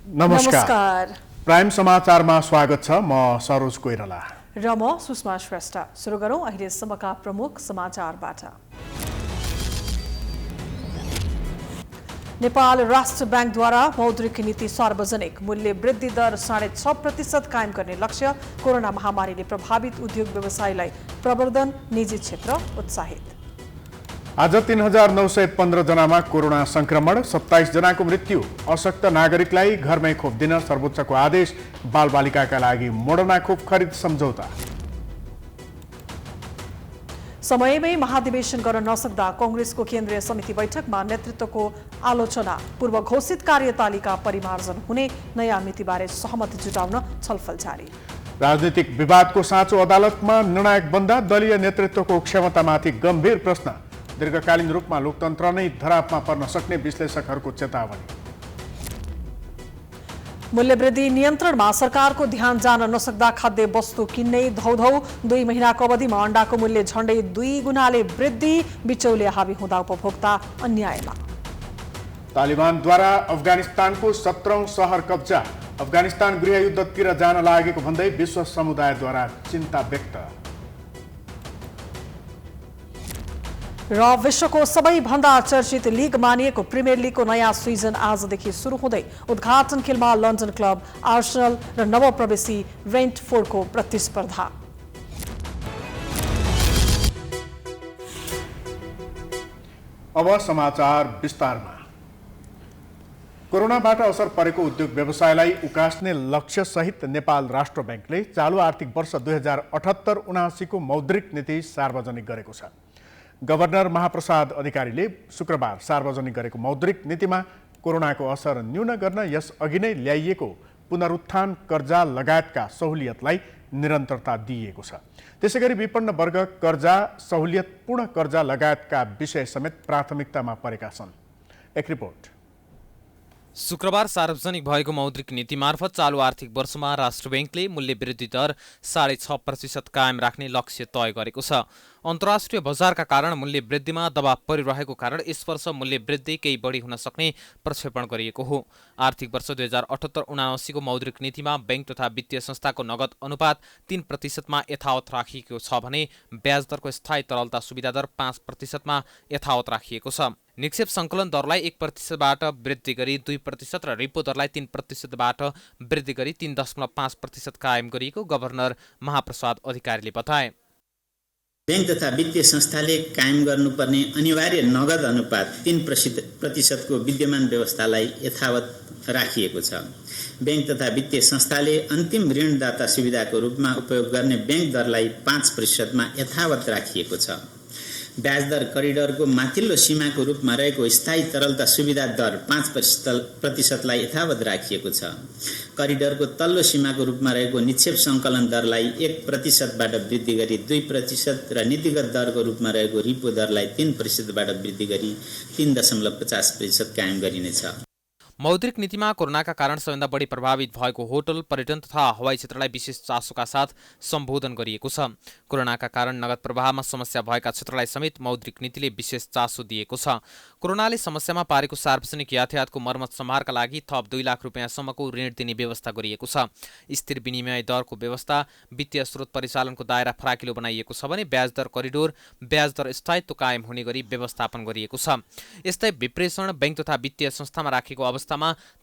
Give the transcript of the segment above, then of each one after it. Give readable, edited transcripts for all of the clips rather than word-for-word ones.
नमस्कार। प्राइम समाचारमा स्वागत छ। म सरोज कोइराला र म सुषमा श्रेष्ठ। सुरु गरौँ अहिलेसम्मका प्रमुख समाचारबाट। नेपाल राष्ट्र बैंकद्वारा मौद्रिक नीति सार्वजनिक, मूल्य वृद्धि दर 6.5% कायम गर्ने लक्ष्य। कोरोना महामारीले प्रभावित उद्योग व्यवसायलाई प्रवर्धन, निजी क्षेत्र उत्साहित। आज 3915 जनामा कोरोना संक्रमण, 27 जनाको मृत्यु। अशक्त नागरिकलाई घरमै खोप दिन सर्वोच्चको आदेश। बालबालिकाका लागि मोडर्ना खोप खरिद सम्झौता। समयमै महाधिवेशन गर्न नसक्दा कांग्रेसको केन्द्रीय समिति बैठकमा नेतृत्वको आलोचना। पूर्व घोषित कार्यतालिका परिमार्जन हुने, नयाँ मितिबारे सहमति जुटाउन छलफल जारी। राजनीतिक विवादको साँचो अदालतमा निर्णायक बन्दा दलीय नेतृत्वको क्षमतामाथि गम्भीर प्रश्न। दीर्घकालीन रूपमा लोकतन्त्र नै धरापमा पर्न सक्ने विश्लेषकहरूको चेतावनी। मूल्यवृद्धि नियन्त्रणमा सरकारको ध्यान जान नसक्दा खाद्य वस्तु किन्ने धौधौ। 2 महिनाको अवधिमा अण्डाको मूल्य झण्डै 2 गुणाले वृद्धि। बिचौलिया हावी हुँदा उपभोक्ता अन्यायमा। तालिबानद्वारा अफगानिस्तानको 17औं सहर कब्जा। अफगानिस्तान गृहयुद्धतिर जान लागेको भन्दै विश्व समुदायद्वारा चिन्ता व्यक्त। र विश्वको सबैभन्दा चर्चित लिग मानिएको प्रिमियर लिगको नयाँ सिजन आजदेखि सुरु हुँदै उद्घाटन खेलमा लन्डन क्लब आर्सेनल र नवप्रवेशी ब्रेन्टफोर्डको प्रतिस्पर्धा। अब समाचार विस्तारमा। कोरोनाबाट असर परेको उद्योग व्यवसायलाई उकास्ने लक्ष्यसहित नेपाल राष्ट्र बैंकले चालु आर्थिक वर्ष 2078-79 को मौद्रिक नीति सार्वजनिक गरेको छ। गभर्नर महाप्रसाद अधिकारीले शुक्रबार सार्वजनिक गरेको मौद्रिक नीतिमा कोरोनाको असर न्यून गर्न यसअघि नै ल्याइएको पुनरुत्थान कर्जा लगायतका सहुलियतलाई निरन्तरता दिइएको छ। त्यसैगरी विपन्न वर्ग कर्जा, सहुलियत, पूर्ण कर्जा लगायतका विषय समेत प्राथमिकतामा परेका छन्। एक रिपोर्ट। शुक्रबार सार्वजनिक भएको मौद्रिक नीति मार्फत चालु आर्थिक वर्षमा राष्ट्र बैंकले मूल्य वृद्धि दर 6.5% कायम राख्ने लक्ष्य तय गरेको छ। अन्तर्राष्ट्रिय बजारका कारण मूल्य वृद्धिमा दबाव परिरहेको कारण यस वर्ष मूल्य वृद्धि केही बढी हुन सक्ने प्रक्षेपण गरिएको हो। आर्थिक वर्ष 2078-79 को मौद्रिक नीतिमा बैंक तथा वित्तीय संस्थाको नगद अनुपात 3% यथावत राखिएको छ भने ब्याज दरको स्थायी तरलता सुविधा दर 5% यथावत राखिएको छ। निक्षेप सङ्कलन दरलाई 1%बाट वृद्धि गरी 2% र रिपो दरलाई 3%बाट वृद्धि गरी 3.5% कायम गरिएको गभर्नर महाप्रसाद अधिकारीले बताए। बैंक तथा वित्तीय संस्थाले कायम गर्नुपर्ने अनिवार्य नगद अनुपात 3% को विद्यमान व्यवस्थालाई यथावत राखिएको छ। बैंक तथा वित्तीय संस्थाले अन्तिम ऋणदाता सुविधाको रूपमा उपयोग गर्ने बैंक दरलाई 5% यथावत राखिएको छ। ब्याज दर करिडरको माथिल्लो सीमाको रूपमा रहेको स्थायी तरलता सुविधा दर 5%लाई यथावत राखिएको छ। करिडरको तल्लो सीमाको रूपमा रहेको निक्षेप सङ्कलन दरलाई 1%बाट वृद्धि गरी 2% र नीतिगत दरको रूपमा रहेको रिपो दरलाई 3%बाट वृद्धि गरी 3.50% कायम गरिनेछ। मौद्रिक नीतिमा कोरोनाका कारण सबैभन्दा बढी प्रभावित भएको होटल, पर्यटन तथा हवाई क्षेत्रलाई विशेष चासोका साथ सम्बोधन गरिएको छ। कोरोनाका कारण नगद प्रवाहमा समस्या भएका क्षेत्रलाई समेत मौद्रिक नीतिले विशेष चासो दिएको छ। कोरोनाले समस्यामा पारेको सार्वजनिक यातायातको मर्मत सम्हारका लागि थप 2 लाख रुपियाँसम्मको ऋण दिने व्यवस्था गरिएको छ। स्थिर विनिमय दरको व्यवस्था, वित्तीय स्रोत परिचालनको दायरा फराकिलो बनाइएको छ भने ब्याज दर करिडोर, ब्याज दर स्थायित्व कायम हुने गरी व्यवस्थापन गरिएको छ। यस्तै विप्रेषण बैंक तथा वित्तीय संस्थामा राखेको अवस्थामा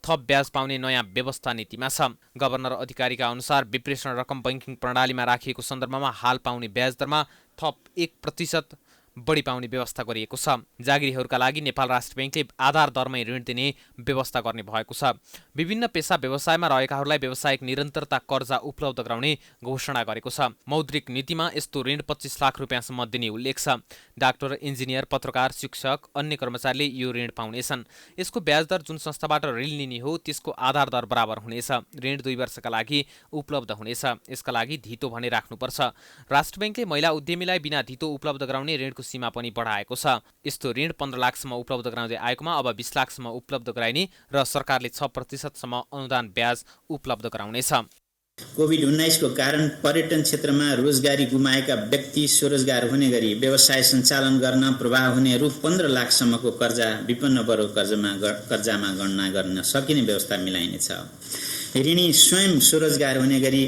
थप ब्याज पाउने नयाँ व्यवस्था नीतिमा छ। गभर्नर अधिकारीका अनुसार विप्रेषण रकम बैंकिङ प्रणालीमा राखिएको सन्दर्भमा हाल पाउने ब्याज दरमा थप 1% बढी पाउने व्यवस्था गरिएको छ। जागिरीहरूका लागि नेपाल राष्ट्र बैंकले आधार दरमै ऋण दिने व्यवस्था गर्ने भएको छ। विभिन्न पेशा व्यवसायमा रहेकाहरूलाई व्यावसायिक निरन्तरता कर्जा उपलब्ध गराउने घोषणा गरेको छ। मौद्रिक नीतिमा यस्तो ऋण 25 लाख रुपियाँसम्म दिने उल्लेख छ। डाक्टर, इन्जिनियर, पत्रकार, शिक्षक, अन्य कर्मचारीले यो ऋण पाउनेछन्। यसको ब्याज दर जुन संस्थाबाट ऋण लिने हो त्यसको आधार दर बराबर हुनेछ। ऋण 2 वर्षका लागि उपलब्ध हुनेछ। यसका लागि धितो भने राख्नुपर्छ। राष्ट्र बैंकले महिला उद्यमीलाई बिना धितो उपलब्ध गराउने ऋणको सीमा पनि बढाएको छ। यस्तो ऋण 15 लाखसम्म उपलब्ध गराउँदै आएकोमा अब 20 लाखसम्म उपलब्ध गराइने र सरकारले 6%सम्म अनुदान ब्याज उपलब्ध गराउनेछ। कोभिड-19 को कारण पर्यटन क्षेत्रमा रोजगारी गुमाएका व्यक्ति स्वरोजगार हुने गरी व्यवसाय सञ्चालन गर्न प्रभाव हुने रु 15 लाखसम्मको कर्जा विपन्न वर्ग कर्जामा गणना गर्न सकिने व्यवस्था मिलाइनेछ। ऋणी स्वयं स्वरोजगार हुने गरी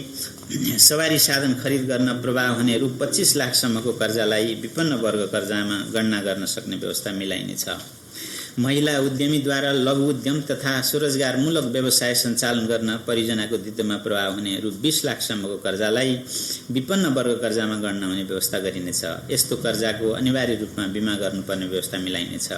सवारी साधन खरिद गर्न प्रभाव हुने रु 25 लाखसम्मको कर्जालाई विपन्न वर्ग कर्जामा गणना गर्न सक्ने व्यवस्था मिलाइनेछ। महिला उद्यमीद्वारा लघु उद्यम तथा स्वरोजगारमूलक व्यवसाय सञ्चालन गर्न परियोजनाको दित्तमा प्रभाव हुने रु 20 लाखसम्मको कर्जालाई विपन्न वर्ग कर्जामा गणना हुने व्यवस्था गरिनेछ। यस्तो कर्जाको अनिवार्य रूपमा बिमा गर्नुपर्ने व्यवस्था मिलाइनेछ।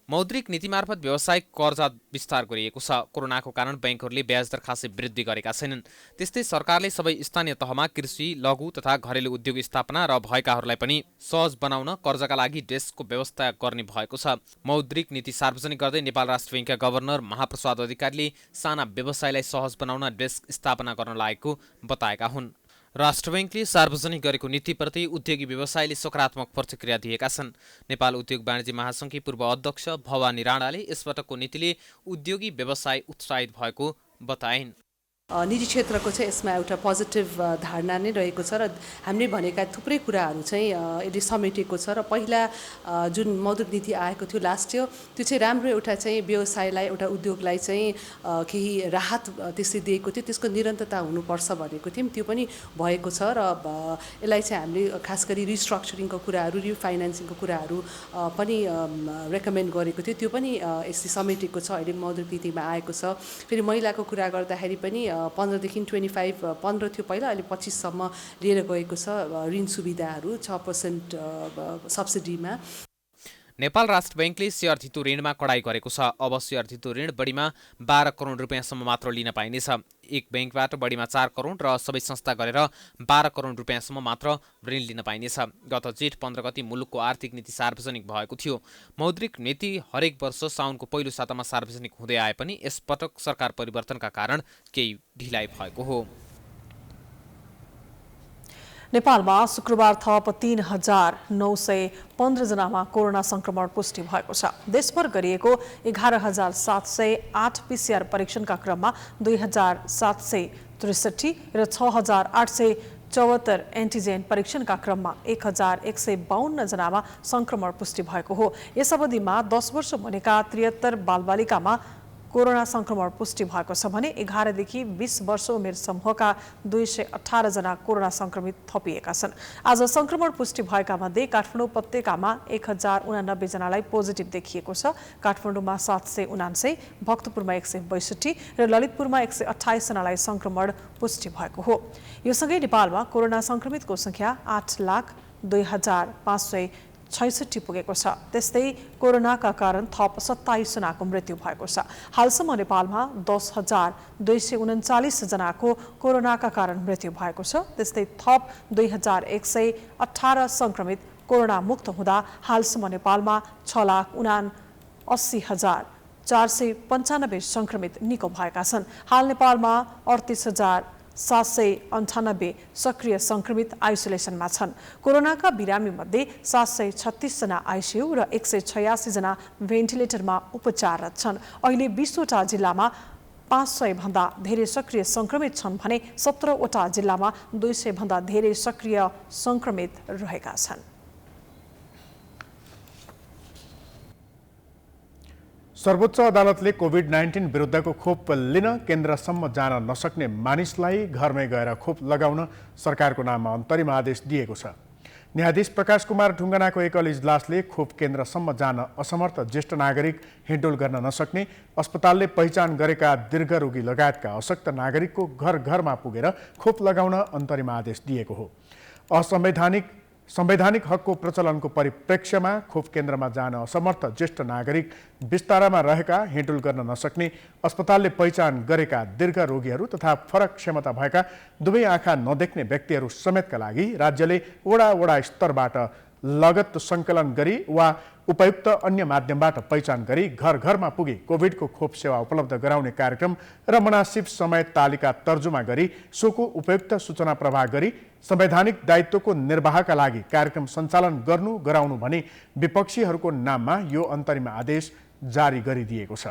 मौद्रिक नीति मार्फत व्यावसायिक कर्जा विस्तार गरिएको छ। कोरोनाको कारण बैंकहरूले ब्याज दर खासै वृद्धि गरेका छैनन्। त्यस्तै सरकारले सबै स्थानीय तहमा कृषि, लघु तथा घरेलु उद्योग स्थापना र भएकाहरूलाई पनि सहज बनाउन कर्जाका लागि डेस्कको व्यवस्था गर्ने भएको छ। मौद्रिक नीति सार्वजनिक गर्दै नेपाल राष्ट्र बैंकका गभर्नर महाप्रसाद अधिकारीले साना व्यवसायलाई सहज बनाउन डेस्क स्थापना गर्न लागेको बताएका हुन्। राष्ट्र बैंकले सार्वजनिक गरेको नीतिप्रति उद्योगी व्यवसायले सकारात्मक प्रतिक्रिया दिएका छन्। नेपाल उद्योग वाणिज्य महासङ्घकी पूर्व अध्यक्ष भवानी राणाले यसपटकको नीतिले उद्योगी व्यवसाय उत्साहित भएको बताइन्। निजी क्षेत्रको चाहिँ यसमा एउटा पोजिटिभ धारणा नै रहेको छ र हामीले भनेका थुप्रै कुराहरू चाहिँ यसले समेटेको छ र पहिला जुन मौद्रिक नीति आएको थियो लास्ट इयर त्यो चाहिँ राम्रो एउटा चाहिँ व्यवसायलाई एउटा उद्योगलाई चाहिँ केही राहत त्यसले दिएको थियो, त्यसको निरन्तरता हुनुपर्छ भनेको थियौँ, त्यो पनि भएको छ र यसलाई चाहिँ हामीले खास गरी रिस्ट्रक्चरिङको कुराहरू, रिफाइनेन्सिङको कुराहरू पनि रेकमेन्ड गरेको थियो, त्यो पनि यसले समेटेको छ। अहिले मौद्रिक नीतिमा आएको छ। फेरि महिलाको कुरा गर्दाखेरि पनि 15 देखि 25 15 थियो पहिला, अहिले 25सम्म लिएर गएको छ ऋण सुविधाहरू 6% सब्सिडीमा। नेपाल राष्ट्र बैंकले शेयर धितो ऋणमा कडाई गरेको छ। अब शेयर धितो ऋण बढीमा 12 करोड रुपियाँसम्म मात्र लिन पाइनेछ। एक बैंकबाट बढीमा 4 करोड र सबै संस्था गरेर 12 करोड रुपियाँसम्म मात्र ऋण लिन पाइनेछ। गत जेठ 15 गति मुलुकको आर्थिक नीति सार्वजनिक भएको थियो। मौद्रिक नीति हरेक वर्ष साउनको पहिलो सातामा सार्वजनिक हुँदै आए पनि यसपटक सरकार परिवर्तनका कारण केही ढिलाइ भएको हो। नेपालमा शुक्रबार थप 3,915 जनामा कोरोना संक्रमण पुष्टि भएको छ। देशभर गरिएको 11,708 पीसीआर परीक्षणका क्रममा 2,763 र 6,874 एन्टिजेन परीक्षणका क्रममा 1,152 जनामा संक्रमण पुष्टि भएको हो। यस अवधिमा 10 वर्ष मुनिका 73 बालबालिकामा कोरोना संक्रमण पुष्टि भएको छ भने 11 देखि 20 वर्ष उमेर समूहका 218 जना कोरोना संक्रमित थपिएका छन्। आज संक्रमण पुष्टि भएका मध्ये काठमाडौँ उपत्यकामा 1089 जनालाई पोजिटिभ देखिएको छ। काठमाडौँमा 779, भक्तपुरमा 162 र ललितपुरमा 128 जनालाई संक्रमण पुष्टि भएको हो। यो सँगै नेपालमा कोरोना संक्रमितको संख्या 8,02,566 पुगेको छ। त्यस्तै कोरोनाका कारण थप 27 जनाको मृत्यु भएको छ। हालसम्म नेपालमा 10,239 जनाको कोरोनाका कारण मृत्यु भएको छ। त्यस्तै थप 2,118 संक्रमित कोरोना मुक्त हुँदा हालसम्म नेपालमा 6,79,495 संक्रमित निको भएका छन्। हाल नेपालमा 38,798 सक्रिय संक्रमित आइसोलेसनमा छन्। कोरोनाका बिरामी मध्ये 736 जना आइसियु र 186 जना भेन्टिलेटरमा उपचाररत छन्। अहिले 20 वटा जिल्लामा 500 भन्दा धेरै सक्रिय संक्रमित छन् भने 17 वटा जिल्लामा 200 भन्दा धेरै सक्रिय संक्रमित रहेका छन्। सर्वोच्च अदालतले कोभिड-19 विरुद्धको खोप लिन केन्द्रसम्म जान नसक्ने मानिसलाई घरमै गएर खोप लगाउन सरकारको नाममा अन्तरिम आदेश दिएको छ। न्यायाधीश प्रकाश कुमार ढुङ्गानाको एकल इजलासले खोप केन्द्रसम्म जान असमर्थ ज्येष्ठ नागरिक हिँडडुल गर्न नसक्ने, अस्पतालले पहिचान गरेका दीर्घरोगी लगायतका अशक्त नागरिकको घर घरमा पुगेर खोप लगाउन अन्तरिम आदेश दिएको हो। संवैधानिक हकको प्रचलनको परिप्रेक्ष्यमा खोप केन्द्रमा जान असमर्थ ज्येष्ठ नागरिक, विस्तारामा रहेका हिँडडुल गर्न नसक्ने, अस्पतालले पहिचान गरेका दीर्घ रोगीहरू तथा फरक क्षमता भएका दुवै आँखा नदेख्ने व्यक्तिहरू समेतका लागि राज्यले वडा स्तरबाट लगत सङ्कलन गरी वा उपयुक्त अन्य माध्यमबाट पहिचान गरी घर घरमा पुगी कोभिडको खोप सेवा उपलब्ध गराउने कार्यक्रम र मुनासिब समय तालिका तर्जुमा गरी सोको उपयुक्त सूचना प्रवाह गरी संवैधानिक दायित्वको निर्वाहका लागि कार्यक्रम सञ्चालन गराउनु भनी विपक्षीहरूको नाममा यो अन्तरिम आदेश जारी गरिदिएको छ।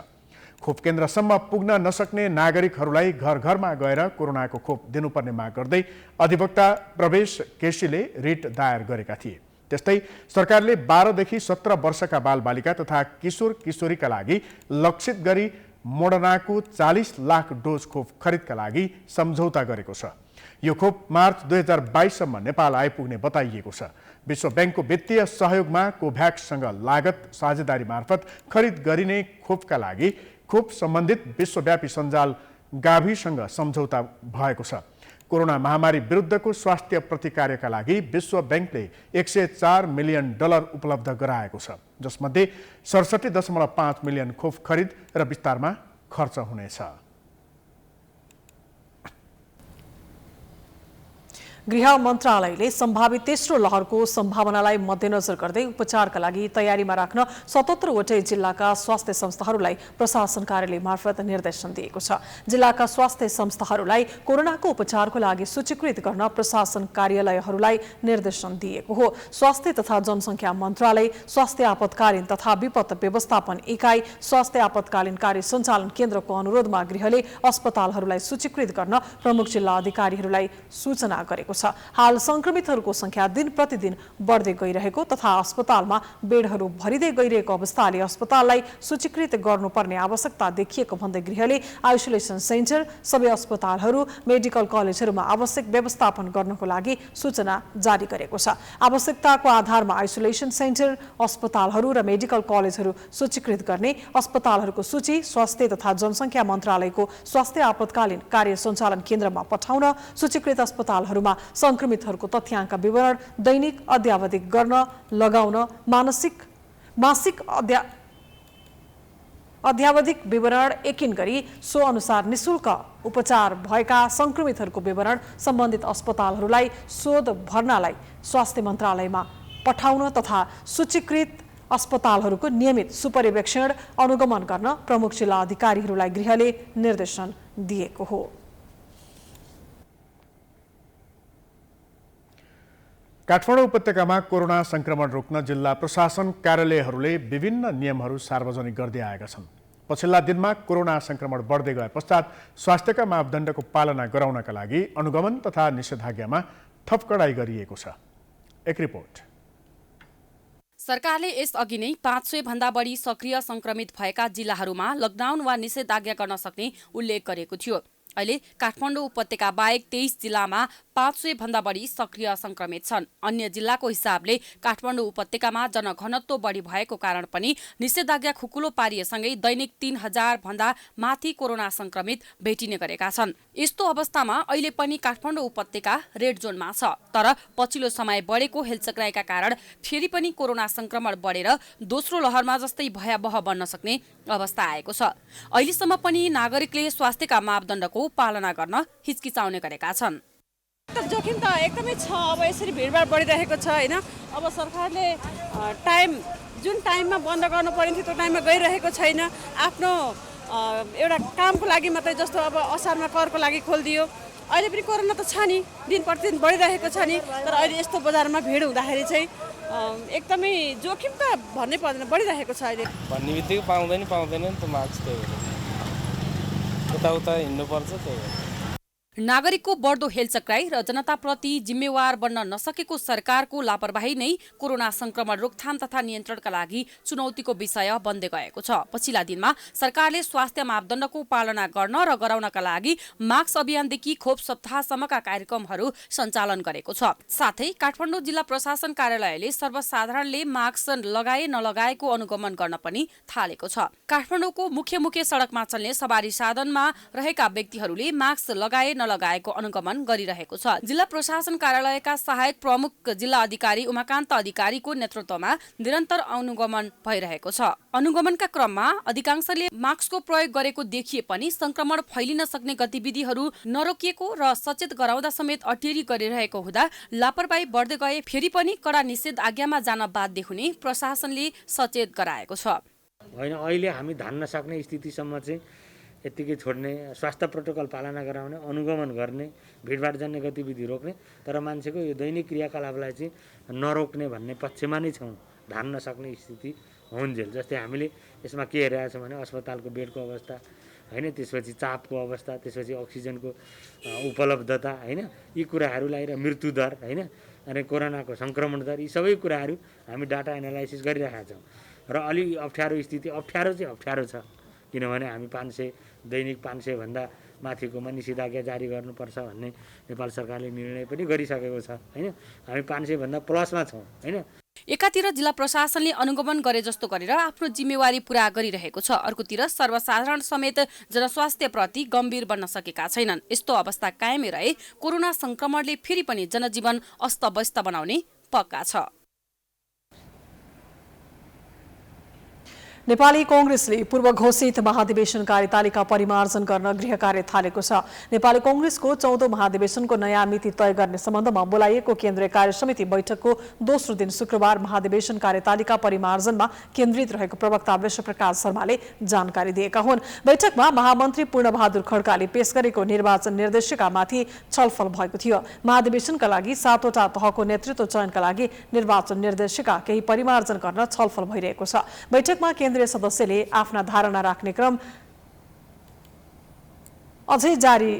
खोप केन्द्रसम्म पुग्न नसक्ने नागरिकहरूलाई घर घरमा गएर कोरोनाको खोप दिनुपर्ने माग गर्दै अधिवक्ता प्रवेश केसीले रिट दायर गरेका थिए। त्यस्तै सरकारले 12 देखि 17 वर्षका बालबालिका तथा किशोर किशोरीका लागि लक्षित गरी मोडर्नाको 40 लाख डोज खोप खरिदका लागि सम्झौता गरेको छ। यो खोप मार्च 2022सम्म नेपाल आइपुग्ने बताइएको छ। विश्व ब्याङ्कको वित्तीय सहयोगमा कोभ्याक्ससँग लागत साझेदारी मार्फत खरिद गरिने खोपका लागि खोप सम्बन्धित विश्वव्यापी सञ्जाल गाभीसँग सम्झौता भएको छ। कोरोना महामारी विरुद्धको स्वास्थ्य प्रतिकार्यका लागि विश्व ब्याङ्कले $104 मिलियन उपलब्ध गराएको छ, जसमध्ये 67.5 मिलियन खोप खरिद र विस्तारमा खर्च हुनेछ। गृह मन्त्रालयले सम्भावित तेस्रो लहरको सम्भावनालाई मध्यनजर गर्दै उपचारका लागि तयारीमा राख्न 77 वटै जिल्लाका स्वास्थ्य संस्थाहरूलाई प्रशासन कार्यालय मार्फत निर्देशन दिएको छ। जिल्लाका स्वास्थ्य संस्थाहरूलाई कोरोनाको उपचारको लागि सूचीकृत गर्न प्रशासन कार्यालयहरूलाई निर्देशन दिएको हो। स्वास्थ्य तथा जनसङ्ख्या मन्त्रालय, स्वास्थ्य आपतकालीन तथा विपद व्यवस्थापन इकाइ, स्वास्थ्य आपतकालीन कार्य सञ्चालन केन्द्रको अनुरोधमा गृहले अस्पतालहरूलाई सूचीकृत गर्न प्रमुख जिल्ला अधिकारीहरूलाई सूचना गरेको छ। हाल संक्रमितहरूको संख्या दिन प्रतिदिन बढ्दै गइरहेको तथा अस्पतालमा बेडहरू भरिदै गइरहेको अवस्थाले अस्पताललाई सूचीकृत गर्नुपर्ने आवश्यकता देखिएको भन्दै गृहले आइसोलेसन सेन्टर, सबै अस्पतालहरू, मेडिकल कलेजहरूमा आवश्यक व्यवस्थापन गर्नको लागि सूचना जारी गरेको छ। आवश्यकताको आधारमा आइसोलेसन सेन्टर, अस्पतालहरू र मेडिकल कलेजहरू सूचीकृत गर्ने अस्पतालहरूको सूची स्वास्थ्य तथा जनसङ्ख्या मन्त्रालयको स्वास्थ्य आपतकालीन कार्य सञ्चालन केन्द्रमा पठाउन, सूचीकृत अस्पतालहरूमा संक्रमितहरूको तथ्याङ्क विवरण दैनिक अद्यावधिक गर्न लगाउन, मासिक अद्यावधिक विवरण एकिन गरी सो अनुसार निशुल्क उपचार भएका संक्रमितहरूको विवरण सम्बन्धित अस्पतालहरूलाई शोध भर्नालाई स्वास्थ्य मन्त्रालयमा पठाउन तथा सूचीकृत अस्पतालहरूको नियमित सुपरिवेक्षण अनुगमन गर्न प्रमुख जिल्ला अधिकारीहरूलाई गृहले निर्देशन दिएको हो। काठमाडौँ उपत्यकामा कोरोना संक्रमण रोक्न जिल्ला प्रशासन कार्यालयहरूले विभिन्न नियमहरू सार्वजनिक गर्दै आएका छन्। पछिल्ला दिनमा कोरोना संक्रमण बढ्दै गए पश्चात स्वास्थ्यका मापदण्डको पालना गराउनका लागि अनुगमन तथा निषेधाज्ञामा थप कडाई गरिएको छ। एक रिपोर्ट। सरकारले यसअघि नै 500 भन्दा बढी सक्रिय संक्रमित भएका जिल्लाहरूमा लकडाउन वा निषेधाज्ञा गर्न सक्ने उल्लेख गरेको थियो। अहिले काठमाडौँ उपत्यका बाहेक 23 जिल्लामा 500 भन्दा बढी सक्रिय संक्रमित छन्। अन्य जिल्लाको हिसाबले काठमाडौँ उपत्यकामा जनघनत्व बढी भएको कारण पनि निषेधाज्ञा खुकुलो पारिएसँगै दैनिक 3000 भन्दा माथि कोरोना संक्रमित भेटिने गरेका छन्। यस्तो अवस्थामा अहिले पनि काठमाडौँ उपत्यका रेड जोनमा छ। तर पछिल्लो समय बढेको हेलचक्राइका कारण फेरि पनि कोरोना संक्रमण बढेर दोस्रो लहरमा जस्तै भयावह बन्न सक्ने अवस्था आएको छ। अहिलेसम्म पनि नागरिकले स्वास्थ्यका मापदण्डको पालना गर्न हिचकिचाउने गरेका छन्। जोखिम त एकदमै छ। अब यसरी भिडभाड बढिरहेको छ हैन। अब सरकारले जुन टाइममा बन्द गर्नु पर्ने थियो त्यो टाइममा गइरहेको छैन। आफ्नो एउटा कामको लागि मात्रै, जस्तो अब असारमा करको लागि खोलिदियो। अहिले पनि कोरोना त छ नि, दिन प्रतिदिन बढिरहेको छ नि। तर अहिले यस्तो बजारमा भिड हुँदाखेरि चाहिँ एकदमै जोखिम त भन्नै पर्दैन, बढिरहेको छ अहिले। भन्ने बित्तिकै पाउँदैन नि त मास्क, त्यही हो उता हिँड्नुपर्छ। त्यही हो नागरिकको बढ्दो हेलचक्राइ र जनताप्रति जिम्मेवार बन्न नसकेको सरकारको लापरवाही नै कोरोना संक्रमण रोकथाम तथा नियन्त्रणका लागि चुनौतीको विषय बन्दै गएको छ। पछिल्ला दिनमा सरकारले स्वास्थ्य मापदण्डको पालना गर्न र गराउनका लागि मास्क अभियानदेखि खोप सप्ताहसम्मका कार्यक्रमहरू सञ्चालन गरेको छ। साथै काठमाडौँ जिल्ला प्रशासन कार्यालयले सर्वसाधारणले मास्क लगाए नलगाएको अनुगमन गर्न पनि थालेको छ। काठमाडौँको मुख्य सडकमा चल्ने सवारी साधनमा रहेका व्यक्तिहरूले मास्क लगाए लगाएको अनुगमन गरिरहेको छ। जिल्ला प्रशासन कार्यालयका सहायक प्रमुख जिल्ला अधिकारी उमाकान्त अधिकारीको नेतृत्वमा निरन्तर अनुगमन भइरहेको छ। अनुगमनका क्रममा अधिकांशले मास्कको प्रयोग गरेको देखिए पनि संक्रमण फैलिन सक्ने गतिविधिहरू नरोकिएको र सचेत गराउँदा समेत अटेरी गरिरहेको हुँदा लापरवाही बढ्दै गए फेरि पनि कडा निषेधाज्ञामा जान बाध्य हुने प्रशासनले सचेत गराएको छ। होइन, अहिले हामी धान्न सक्ने स्थितिसम्म चाहिँ यत्तिकै छोड्ने, स्वास्थ्य प्रोटोकल पालना गराउने, अनुगमन गर्ने, भिडभाड जन्ने गतिविधि रोक्ने, तर मान्छेको यो दैनिक क्रियाकलापलाई चाहिँ नरोक्ने भन्ने पक्षमा नै छौँ। धान्न सक्ने स्थिति हुन्जेल। जस्तै हामीले यसमा के हेरेका छौँ भने अस्पतालको बेडको अवस्था होइन, त्यसपछि चापको अवस्था, त्यसपछि अक्सिजनको उपलब्धता होइन, यी कुराहरूलाई र मृत्युदर होइन, अनि कोरोनाको सङ्क्रमण दर, यी सबै कुराहरू हामी डाटा एनालाइसिस गरिरहेका छौँ। र अलि अप्ठ्यारो स्थिति अप्ठ्यारो छ, किनभने हामी 500 दैनिक 500 भन्दा माथिकोमा निषेधाज्ञा जारी गर्नुपर्छ भन्ने नेपाल सरकारले निर्णय पनि गरिसकेको छ होइन। हामी 500 भन्दा प्लसमा छौँ होइन। एकातिर जिल्ला प्रशासनले अनुगमन गरे जस्तो गरेर आफ्नो जिम्मेवारी पूरा गरिरहेको छ, अर्कोतिर सर्वसाधारण समेत जनस्वास्थ्यप्रति गम्भीर बन्न सकेका छैनन्। यस्तो अवस्था कायमै रहे कोरोना संक्रमणले फेरि पनि जनजीवन अस्तव्यस्त बनाउने पक्का छ। नेपाली कांग्रेसले पूर्व घोषित महाधिवेशन कार्यतालिका परिमार्जन गर्न गृह कार्य थालेको छ। नेपाली कांग्रेसको 14औं महाधिवेशनको नयाँ मिति तय गर्ने सम्बन्धमा बोलाइएको केन्द्रीय कार्य समिति बैठकको दोस्रो दिन शुक्रबार महाधिवेशन कार्यतालिका परिमार्जनमा केन्द्रित रहेको प्रवक्ता विश्वप्रकाश शर्माले जानकारी दिएका हुन्। बैठकमा महामन्त्री पूर्णबहादुर खड्काले पेश गरेको निर्वाचन निर्देशिकामाथि छलफल भएको थियो। महाधिवेशनका लागि 7वटा तहको नेतृत्व चयनका लागि निर्वाचन निर्देशिका केही परिमार्जन गर्न छलफल भइरहेको छ। बैठकमा केन्द्रीय सदस्यले आफ्ना धारणा राख्ने क्रम अझै जारी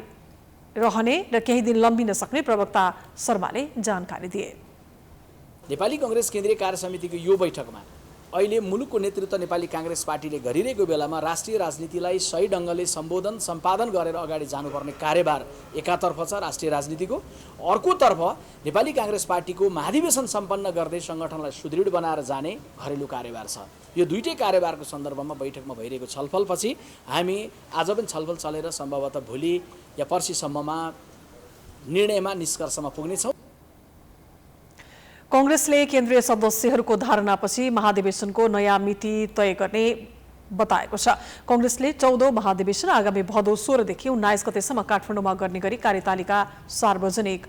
रहने र केही दिन लम्बिन सक्ने प्रवक्ता शर्माले जानकारी दिए। नेपाली कांग्रेस केन्द्रीय कार्य समितिको यो बैठकमा अहिले मुलुकको नेतृत्व नेपाली कांग्रेस पार्टीले गरिरहेको बेलामा राष्ट्रिय राजनीतिलाई सही ढङ्गले सम्बोधन सम्पादन गरेर अगाडि जानुपर्ने कार्यभार एकातर्फ छ राष्ट्रिय राजनीतिको, अर्कोतर्फ नेपाली कांग्रेस पार्टीको महाधिवेशन सम्पन्न गर्दै सङ्गठनलाई सुदृढ बनाएर जाने घरेलु कार्यभार छ। यो दुईटै कार्यभारको सन्दर्भमा बैठकमा भइरहेको छलफलपछि हामी आज पनि छलफल चलेर सम्भवतः भोलि या पर्सिसम्ममा निर्णयमा निष्कर्षमा पुग्नेछौँ। कांग्रेसले केन्द्रीय सदस्यहरूको धारणापछि महाधिवेशनको नयाँ मिति तय गर्ने बताएको छ। कांग्रेसले 14औं महाधिवेशन आगामी भदौ 16 देखि 19 गतेसम्म काठमाडौँमा गर्ने गरी कार्यतालिका सार्वजनिक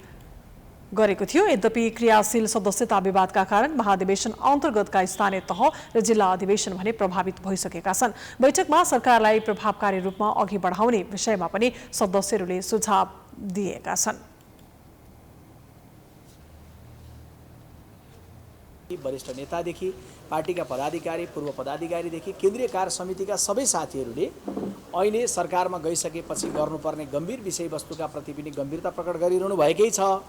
गरेको थियो। यद्यपि क्रियाशील सदस्यता विवादका कारण महाधिवेशन अन्तर्गतका स्थानीय तह र जिल्ला अधिवेशन भने प्रभावित भइसकेका छन्। बैठकमा सरकारलाई प्रभावकारी रूपमा अघि बढाउने विषयमा पनि सदस्यहरूले सुझाव दिएका छन्। वरिष्ठ नेतादेखि पार्टीका पदाधिकारी, पूर्व पदाधिकारीदेखि केन्द्रीय कार्य समितिका सबै साथीहरूले अहिले सरकारमा गइसकेपछि गर्नुपर्ने गम्भीर विषयवस्तुका प्रति पनि गम्भीरता प्रकट गरिरहनु भएकै छ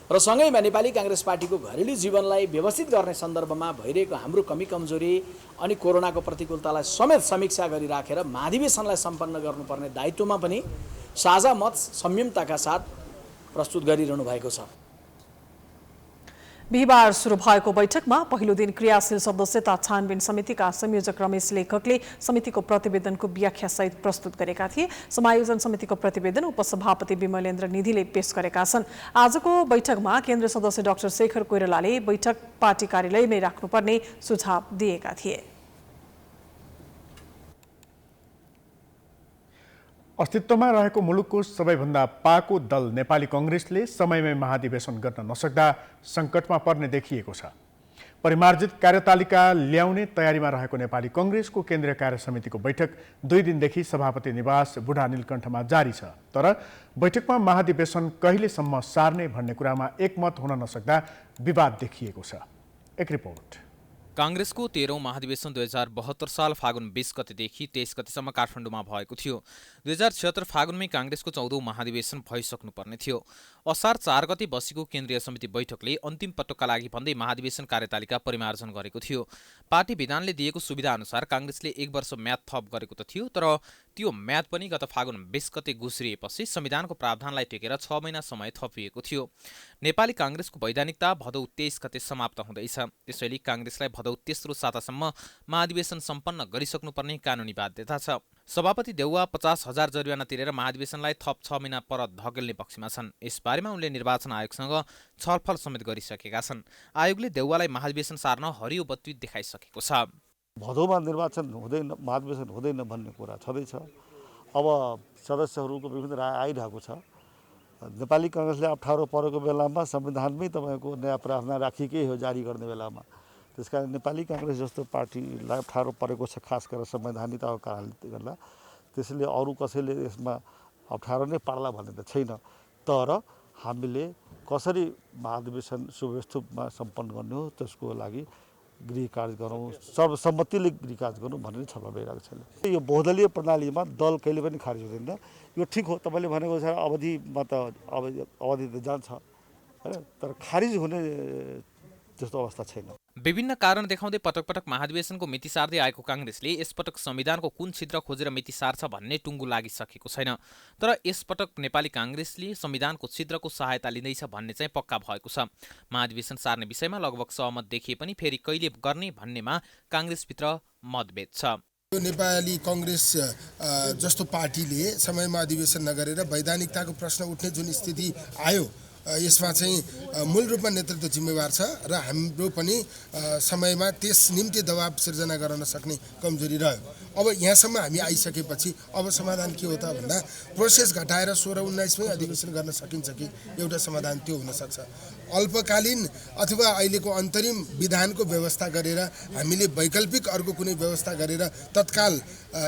र सँगैमा नेपाली कांग्रेस पार्टीको घरेलु जीवनलाई व्यवस्थित गर्ने सन्दर्भमा भइरहेको हाम्रो कमी कमजोरी अनि कोरोनाको प्रतिकूलतालाई समेत समीक्षा गरिराखेर महाधिवेशनलाई सम्पन्न गर्नुपर्ने दायित्वमा पनि साझा मत संयमताका साथ प्रस्तुत गरिरहनु भएको छ। बिहिबार सुरु भएको बैठकमा पहिलो दिन क्रियाशील सदस्यता छानबिन समितिका संयोजक रमेश लेखकले समितिको प्रतिवेदनको व्याख्यासहित प्रस्तुत गरेका थिए। समायोजन समितिको प्रतिवेदन उपसभापति विमलेन्द्र निधिले पेश गरेका छन्। आजको बैठकमा केन्द्रीय सदस्य डाक्टर शेखर कोइरालाले बैठक पार्टी कार्यालयमै राख्नुपर्ने सुझाव दिएका थिए। अस्तित्वमा रहेको मुलुकको सबैभन्दा पाको दल नेपाली कांग्रेसले समयमै महाधिवेशन गर्न नसक्दा सङ्कटमा पर्ने देखिएको छ। परिमार्जित कार्यतालिका ल्याउने तयारीमा रहेको नेपाली कांग्रेसको केन्द्रीय कार्य समितिको बैठक 2 दिनदेखि सभापति निवास बुढा नीलकण्ठमा जारी छ। तर बैठकमा महाधिवेशन कहिलेसम्म सार्ने भन्ने कुरामा एकमत हुन नसक्दा विवाद देखिएको छ। एक रिपोर्ट। कांग्रेसको 13औं महाधिवेशन 2072 साल फागुन 20 गतेदेखि 23 गतेसम्म काठमाडौँमा भएको थियो। 2076 फागुनमै कांग्रेसको 14औं महाधिवेशन भइसक्नुपर्ने थियो। असार 4 गते बसेको केन्द्रीय समिति बैठकले अन्तिम पटकका लागि भन्दै महाधिवेशन कार्यतालिका परिमार्जन गरेको थियो। पार्टी विधानले दिएको सुविधा अनुसार कांग्रेसले 1 वर्ष म्याद थप गरेको त थियो, तर त्यो म्याद पनि गत फागुन 20 गते गुस्रिएपछि संविधानको प्रावधानलाई टेकेर 6 महिना समय थपिएको थियो। नेपाली कांग्रेसको वैधानिकता भदौ 23 गते समाप्त हुँदैछ। त्यसैले कांग्रेसलाई भदौ तेस्रो सातासम्म महाधिवेशन सम्पन्न गरिसक्नुपर्ने कानुनी बाध्यता छ। सभापति देउवा 50,000 जरिवाना तिरेर महाधिवेशनलाई थप 6 महिना पर धकेल्ने पक्षमा छन्। यसबारेमा उनले निर्वाचन आयोगसँग छलफल समेत गरिसकेका छन्। आयोगले देउवालाई महाधिवेशन सार्न हरियो बत्ती देखाइसकेको छ। भदौमा निर्वाचन हुँदैन, महाधिवेशन हुँदैन भन्ने कुरा छँदैछ। अब सदस्यहरूको विभिन्न राय आइरहेको छ। नेपाली कांग्रेसले अप्ठ्यारो परेको बेलामा संविधानमै तपाईँको नयाँ प्रावधान राखिएकै हो जारी गर्ने बेलामा। त्यसकारण नेपाली कांग्रेस जस्तो पार्टीलाई अप्ठ्यारो परेको छ, खास गरेर संवैधानिकताको कारणले गर्दा। त्यसैले अरू कसैले यसमा अप्ठ्यारो नै पार्ला भन्ने त छैन। तर हामीले कसरी महाधिवेशन सुव्यवस्थितमा सम्पन्न गर्ने हो त्यसको लागि गृह कार्य गरौँ, सर्वसम्मतिले गृह कार्य गरौँ भन्ने छलफल भइरहेको छ। यो बहुदलीय प्रणालीमा दल कहिले पनि खारिज हुँदैन। यो ठिक हो, तपाईँले भनेको छ अवधिमा त अवधि त जान्छ हैन, तर खारिज हुने जस्तो अवस्था छैन। विभिन्न कारण देखाउँदै पटक पटक महाधिवेशनको मिति सार्दै आएको काङ्ग्रेसले यसपटक संविधानको कुन छिद्र खोजेर मिति सार्छ भन्ने टुङ्गो लागिसकेको छैन। तर यसपटक नेपाली काङ्ग्रेसले संविधानको छिद्रको सहायता लिँदैछ भन्ने चाहिँ पक्का भएको छ। महाधिवेशन सार्ने विषयमा लगभग सहमत देखिए पनि फेरि कहिले गर्ने भन्नेमा काङ्ग्रेसभित्र मतभेद छ। नेपाली काङ्ग्रेस जस्तो पार्टीले समयमा अधिवेशन नगरेर वैधानिकताको प्रश्न उठ्ने जुन स्थिति आयो, यसमा चाहिँ मूल रूपमा नेतृत्व जिम्मेवार छ र हाम्रो पनि समयमा त्यस निम्ति दबाब सिर्जना गर्न सक्ने कमजोरी रह्यो। अब यहाँसम्म हामी आइसकेपछि अब समाधान के हो त भन्दा प्रोसेस घटाएर 16-19मै अधिवेशन गर्न सकिन्छ कि एउटा समाधान त्यो हुनसक्छ। अल्पकालीन अथवा अहिलेको अन्तरिम विधानको व्यवस्था गरेर हामीले वैकल्पिक अर्को कुनै व्यवस्था गरेर तत्काल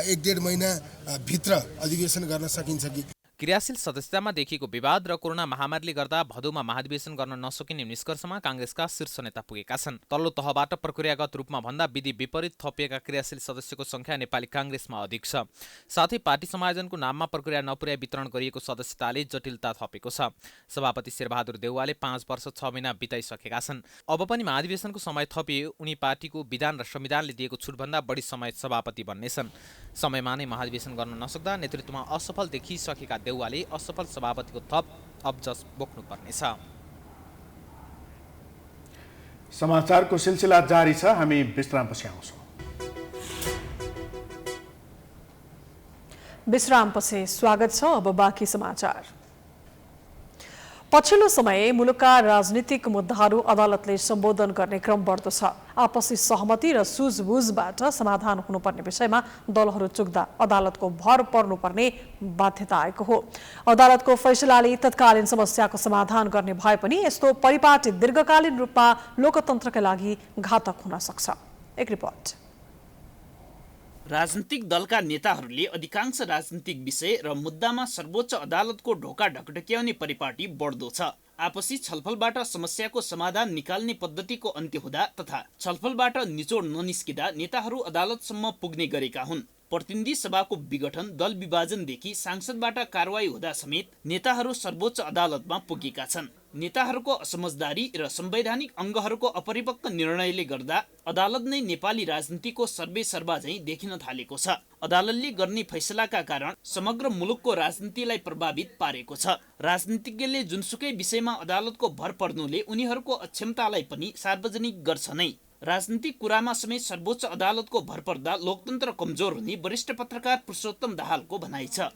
1-1.5 महिनाभित्र अधिवेशन गर्न सकिन्छ कि। क्रियाशील सदस्यतामा देखिएको विवाद र कोरोना महामारीले गर्दा भदौमा महाधिवेशन गर्न नसकिने निष्कर्षमा काङ्ग्रेसका शीर्ष नेता पुगेका छन्। तल्लो तहबाट प्रक्रियागत रूपमा भन्दा विधि विपरीत थपिएका क्रियाशील सदस्यको संख्या नेपाली काङ्ग्रेसमा अधिक छ। साथै पार्टी समायोजनको नाममा प्रक्रिया नपुर्याई वितरण गरिएको सदस्यताले जटिलता थपेको छ। सभापति शेरबहादुर देउवाले 5 वर्ष 6 महिना बिताइसकेका छन्। अब पनि महाधिवेशनको समय थपिए उनी पार्टीको विधान र संविधानले दिएको छुटभन्दा बढी समय सभापति बन्नेछन्। समयमा नै महाधिवेशन गर्न नसक्दा नेतृत्वमा असफल देखिसकेका देउवाले असफल सभापतिको थप अब्जस बोक्नुपर्नेछ। समाचारको सिलसिला जारी छ, हामी विश्रामपछि आउँछौँ। विश्रामपछि स्वागत छ। अब बाँकी समाचार। पछिल्लो समय मुलुकका राजनीतिक मुद्दाहरू अदालतले सम्बोधन गर्ने क्रम बढ्दो छ। आपसी सहमति र सुझबुझबाट समाधान हुनुपर्ने विषयमा दलहरू चुक्दा अदालतको भर पर्नुपर्ने बाध्यता आएको हो। अदालतको फैसलाले तत्कालीन समस्याको समाधान गर्ने भए पनि यस्तो परिपाटी दीर्घकालीन रूपमा लोकतन्त्रका लागि घातक हुन सक्छ। एक रिपोर्ट। राजनीतिक दलका नेताहरूले अधिकांश राजनीतिक विषय र मुद्दामा सर्वोच्च अदालतको ढोका ढकढक्याउने परिपाटी बढ्दो छ। आपसी छलफलबाट समस्याको समाधान निकाल्ने पद्धतिको अन्त्य हुँदा तथा छलफलबाट निचोड ननिस्किँदा नेताहरू अदालतसम्म पुग्ने गरेका हुन्। प्रतिनिधि सभाको विघटन, दल विभाजनदेखि सांसदबाट कारवाही हुँदा समेत नेताहरू सर्वोच्च अदालतमा पुगेका छन्। नेताहरूको असमझदारी र संवैधानिक अङ्गहरूको अपरिपक्व निर्णयले गर्दा अदालत नै नेपाली राजनीतिको सर्वेसर्वा झैँ देखिन थालेको छ। अदालतले गर्ने फैसलाका कारण समग्र मुलुकको राजनीतिलाई प्रभावित पारेको छ। राजनीतिज्ञले जुनसुकै विषयमा अदालतको भर पर्नुले उनीहरूको अक्षमतालाई पनि सार्वजनिक गर्छ नै। राजनीतिक कुरामा समेत सर्वोच्च अदालतको भर पर्दा लोकतन्त्र कमजोर हुने वरिष्ठ पत्रकार पुरुषोत्तम दाहालको भनाइ छ।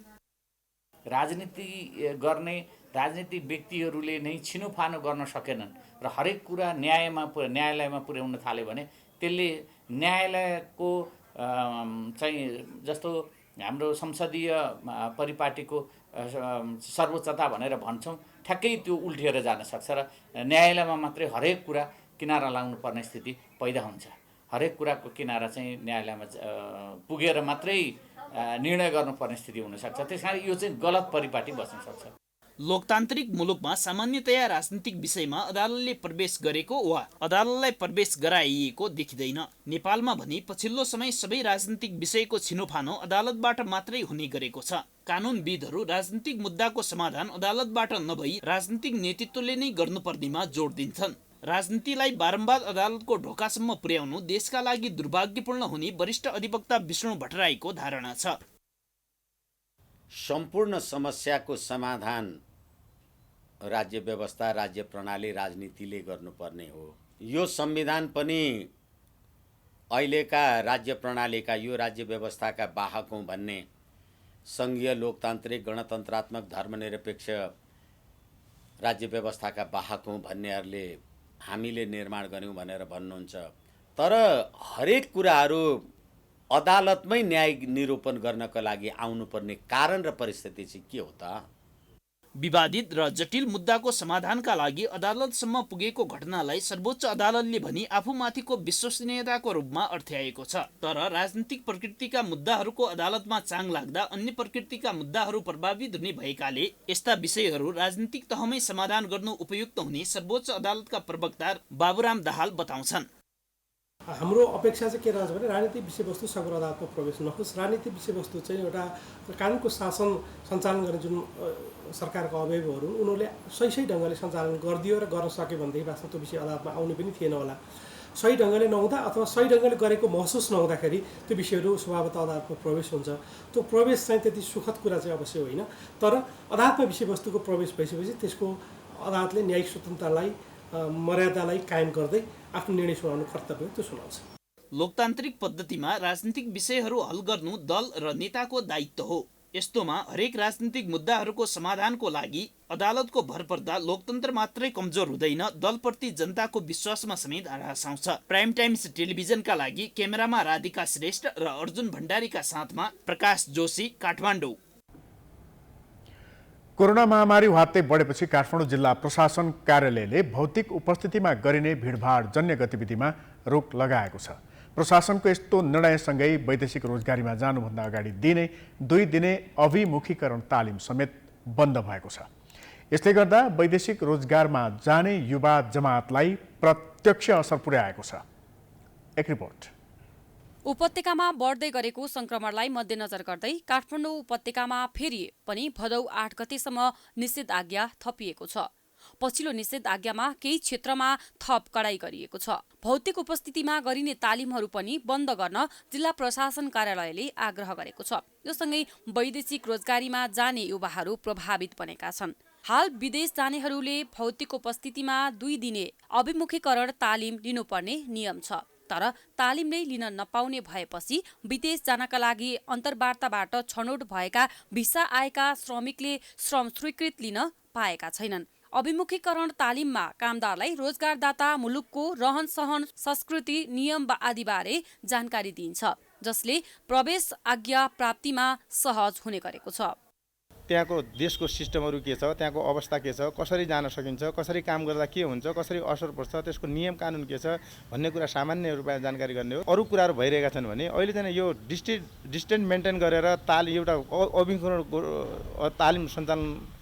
राजनीति गर्ने राजनीतिक व्यक्तिहरूले नै छिनोफानो गर्न सकेनन् र हरेक कुरा न्यायालयमा पुर्याउन थाल्यो भने त्यसले न्यायालयको चाहिँ जस्तो हाम्रो संसदीय परिपाटीको सर्वोच्चता भनेर भन्छौँ, ठ्याक्कै त्यो उल्टिएर जान सक्छ र न्यायालयमा मात्रै हरेक कुरा किनारा लाउनु पर्ने स्थिति पैदा हुन्छ। हरेक कुराको किनारा चाहिँ न्यायालयमा पुगेर मात्रै निर्णय गर्नुपर्ने स्थिति हुनसक्छ। त्यस कारण यो चाहिँ गलत परिपाटी बस्न सक्छ। लोकतान्त्रिक मुलुकमा सामान्यतया राजनीतिक विषयमा अदालतले प्रवेश गरेको वा अदालतलाई प्रवेश गराइएको देखिँदैन। नेपालमा भने पछिल्लो समय सबै राजनीतिक विषयको छिनोफानो अदालतबाट मात्रै हुने गरेको छ। कानुनविदहरू राजनीतिक मुद्दाको समाधान अदालतबाट नभई राजनीतिक नेतृत्वले नै गर्नुपर्नेमा जोड दिन्छन्। राजनीतिलाई बारम्बार अदालतको ढोकासम्म पुर्याउनु देशका लागि दुर्भाग्यपूर्ण हुने वरिष्ठ अधिवक्ता विष्णु भट्टराईको धारणा छ। सम्पूर्ण समस्याको समाधान राज्य व्यवस्था, राज्य प्रणाली, राजनीतिले गर्नुपर्ने हो। यो संविधान पनि अहिलेका राज्य प्रणालीका, यो राज्य व्यवस्थाका वाहक हौँ भन्ने सङ्घीय लोकतान्त्रिक गणतन्त्रात्मक धर्मनिरपेक्ष राज्य व्यवस्थाका वाहक हौँ भन्नेहरूले हामीले निर्माण गर्यौँ भनेर भन्नुहुन्छ। तर हरेक कुराहरू अदालतमै न्याय निरूपण गर्नका लागि आउनुपर्ने कारण र परिस्थिति चाहिँ के हो त? विवादित र जटिल मुद्दाको समाधानका लागि अदालतसम्म पुगेको घटनालाई सर्वोच्च अदालतले भनी आफूमाथिको विश्वसनीयताको रूपमा अर्थ्याएको छ। तर राजनीतिक प्रकृतिका मुद्दाहरूको अदालतमा चाङ लाग्दा अन्य प्रकृतिका मुद्दाहरू प्रभावित हुने भएकाले यस्ता विषयहरू राजनीतिक तहमै समाधान गर्नु उपयुक्त हुने सर्वोच्च अदालतका प्रवक्ता बाबुराम दाहाल बताउँछन्। हाम्रो अपेक्षा चाहिँ के रहन्छ भने राजनीतिक विषयवस्तु सङ्घ अदालतमा प्रवेश नहोस्। राजनीतिक विषयवस्तु चाहिँ एउटा कानुनको शासन सञ्चालन गर्ने जुन सरकारको अवयवहरू उनीहरूले सही ढङ्गले सञ्चालन गरिदियो र गर्न सक्यो भनेदेखि वास्तवमा त्यो विषय अदालतमा आउनु पनि थिएन होला। सही ढङ्गले नहुँदा अथवा सही ढङ्गले गरेको महसुस नहुँदाखेरि त्यो विषयहरू स्वभावतः अदालतमा प्रवेश हुन्छ। त्यो प्रवेश चाहिँ त्यति सुखद कुरा चाहिँ अवश्य होइन, तर अदालतमा विषयवस्तुको प्रवेश भइसकेपछि त्यसको अदालतले न्यायिक स्वतन्त्रतालाई मर्यादालाई कायम गर्दै आफ्नो निर्णय सुनाउनु कर्तव्य त्यो सुनाउँछ। लोकतान्त्रिक पद्धतिमा राजनीतिक विषयहरू हल गर्नु दल र नेताको दायित्व हो। यस्तोमा हरेक राजनीतिक मुद्दाहरूको समाधानको लागि अदालतको भर पर्दा लोकतन्त्र मात्रै कमजोर हुँदैन, दलप्रति जनताको विश्वासमा समेत ह्रास आउँछ। प्राइम टाइम्स टेलिभिजनका लागि क्यामेरामा राधिका श्रेष्ठ र अर्जुन भण्डारीका साथमा प्रकाश जोशी, काठमाडौँ। कोरोना महामारी वात्तै बढेपछि काठमाडौँ जिल्ला प्रशासन कार्यालयले भौतिक उपस्थितिमा गरिने भिडभाड जन्य गतिविधिमा रोक लगाएको छ। प्रशासनको यस्तो निर्णयसँगै वैदेशिक रोजगारीमा जानुभन्दा अगाडि दिने 2 दिने अभिमुखीकरण तालिम समेत बन्द भएको छ। यसले गर्दा वैदेशिक रोजगारमा जाने युवा जमातलाई प्रत्यक्ष असर पुर्याएको छ। एक रिपोर्ट। उपत्यकामा बढ्दै गरेको संक्रमणलाई मध्यनजर गर्दै काठमाडौँ उपत्यकामा फेरि पनि भदौ 8 गतेसम्म निषेधाज्ञा थपिएको छ। पछिल्लो निषेधाज्ञामा केही क्षेत्रमा थप कडाई गरिएको छ। भौतिक उपस्थितिमा गरिने तालिमहरू पनि बन्द गर्न जिल्ला प्रशासन कार्यालयले आग्रह गरेको छ। यो सँगै वैदेशिक रोजगारीमा जाने युवाहरू प्रभावित बनेका छन्। हाल विदेश जानेहरूले भौतिक उपस्थितिमा 2 दिने अभिमुखीकरण तालिम लिनुपर्ने नियम छ, तर तालिम नै लिन नपाउने भएपछि विदेश जानका लागि अन्तर्वार्ताबाट छनौट भएका भिसा आएका श्रमिकले श्रम स्वीकृत लिन पाएका छैनन्। अभिमुखीकरण तालिममा कामदारलाई रोजगारदाता मुलुकको रहन सहन, संस्कृति, नियम आदिबारे जानकारी दिइन्छ, जसले प्रवेश आज्ञा प्राप्तिमा सहज हुने गरेको छ। त्यहाँको देशको सिस्टमहरू के छ, त्यहाँको अवस्था के छ, कसरी जान सकिन्छ, कसरी काम गर्दा के हुन्छ, कसरी असर पर्छ, त्यसको नियम कानुन के छ भन्ने कुरा सामान्य रूपमा जानकारी गर्ने हो। अरू कुराहरू भइरहेका छन् भने अहिले चाहिँ यो डिस्टेन्स मेन्टेन गरेर एउटा अभिमुखीकरण तालिम सञ्चालन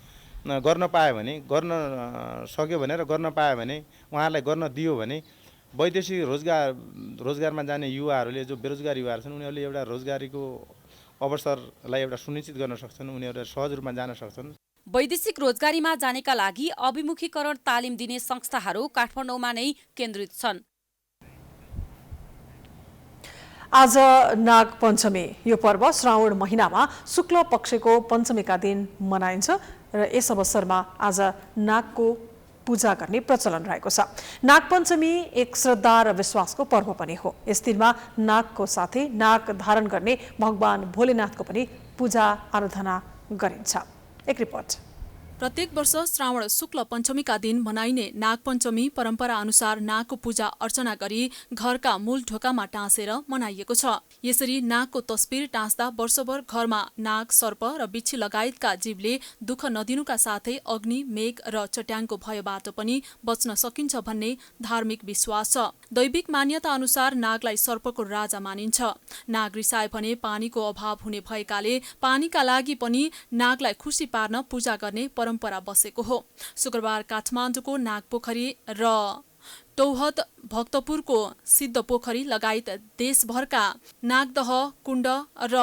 गर्न पायो भने, गर्न सक्यो भने र गर्न पायो भने, उहाँहरूलाई गर्न दियो भने वैदेशिक रोजगारमा जाने युवाहरूले, जो बेरोजगार युवाहरू छन्, उनीहरूले एउटा रोजगारीको अवसरलाई एउटा सुनिश्चित गर्न सक्छन्, उनीहरू सहज रूपमा जान सक्छन्। वैदेशिक रोजगारीमा जानेका लागि अभिमुखीकरण तालिम दिने संस्थाहरू काठमाडौँमा नै केन्द्रित छन्। आज नाग पञ्चमी। यो पर्व श्रावण महिनामा शुक्ल पक्षको पञ्चमीका दिन मनाइन्छ र यस अवसरमा आज नागको पूजा गर्ने प्रचलन रहेको छ। नाग पञ्चमी एक श्रद्धा र विश्वासको पर्व पनि हो। यस दिनमा नागको साथै नाग धारण गर्ने भगवान भोलेनाथको पनि पूजा आराधना गरिन्छ। एक रिपोर्ट। प्रत्येक वर्ष श्रावण शुक्ल पञ्चमीका दिन मनाइने नाग पञ्चमी परम्परा अनुसार नागको पूजा अर्चना गरी घरका मूल ढोकामा टाँसेर मनाइएको छ। यसरी नागको तस्बिर टाँस्दा वर्षभर घरमा नाग, सर्प र बिच्छी लगायतका जीवले दुःख नदिनुका साथै अग्नि, मेघ र चट्याङको भयबाट पनि बच्न सकिन्छ भन्ने धार्मिक विश्वास छ। दैविक मान्यता अनुसार नागलाई सर्पको राजा मानिन्छ। नाग रिसाए भने पानीको अभाव हुने भएकाले पानीका लागि पनि नागलाई खुसी पार्न पूजा गर्ने परम्परा बसेको हो। शुक्रबार काठमाडौँको नागपोखरी र टौहद भक्तपुरको सिद्ध पोखरी लगायत देशभरका नागदह कुण्ड र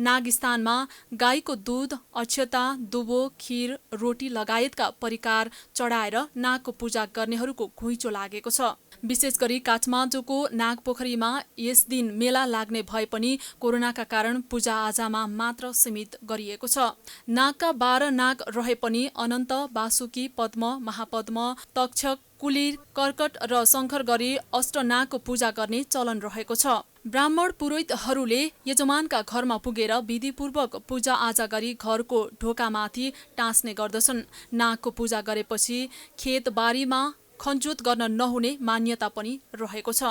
नागस्थानमा गाईको दूध, अक्षता, दुबो, खीर, रोटी लगायतका परिकार चढाएर नागको पूजा गर्नेहरूको घुइँचो लागेको छ। विशेष गरी काठमाडौँको नागपोखरीमा यस दिन मेला लाग्ने भए पनि कोरोनाका कारण पूजाआजामा मात्र सीमित गरिएको छ। नागका 12 नाग रहे पनि अनन्त, वासुकी, पद्म, महापद्म, तक्षक, कुलिर, कर्कट र शङ्कर गरी अष्टनागको पूजा गर्ने चलन रहेको छ। ब्राह्मण पुरोहितहरूले यजमानका घरमा पुगेर विधिपूर्वक पूजा आजा गरी घरको ढोकामाथि टाँस्ने गर्दछन्। नागको पूजा गरेपछि खेतबारीमा खनजोत गर्न नहुने मान्यता पनि रहेको छ।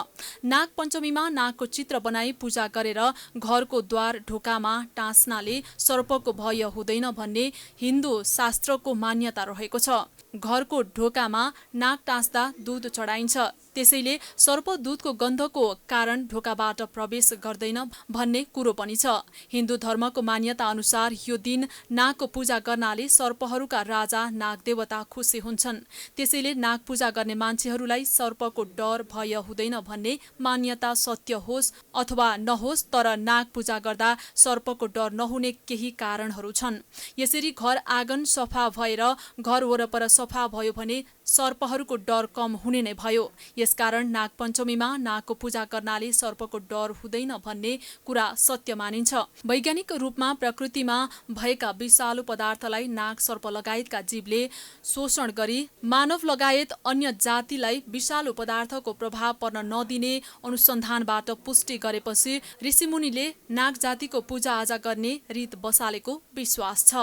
नाग पञ्चमीमा नागको चित्र बनाई पूजा गरेर घरको द्वार ढोकामा टाँस्नाले सर्पको भय हुँदैन भन्ने हिन्दू शास्त्रको मान्यता रहेको छ। घरको ढोकामा नाक टाँस्दा दूध चढाइन्छ, त्यसैले सर्प दूधको गन्धको कारण ढोकाबाट प्रवेश गर्दैन भन्ने कुरो पनि छ। हिन्दू धर्मको मान्यता अनुसार यो दिन नागको पूजा गर्नाले सर्पहरूका राजा नागदेवता खुसी हुन्छन्, त्यसैले नाग पूजा गर्ने मान्छेहरूलाई सर्पको डर भय हुँदैन भन्ने मान्यता सत्य होस् अथवा नहोस्, तर नाग पूजा गर्दा सर्पको डर नहुने केही कारणहरू छन्। यसरी घर आँगन सफा भएर घर वरपर सफा भयो भने सर्पहरूको डर कम हुने नै भयो। यसकारण नागपञ्चमीमा नागको पूजा गर्नाले सर्पको डर हुँदैन भन्ने कुरा सत्य मानिन्छ। वैज्ञानिक रूपमा प्रकृतिमा भएका विषालु पदार्थलाई नाग सर्प लगायतका जीवले शोषण गरी मानव लगायत अन्य जातिलाई विषालु पदार्थको प्रभाव पर्न नदिने अनुसन्धानबाट पुष्टि गरेपछि ऋषिमुनिले नाग जातिको पूजाआजा गर्ने रीत बसालेको विश्वास छ।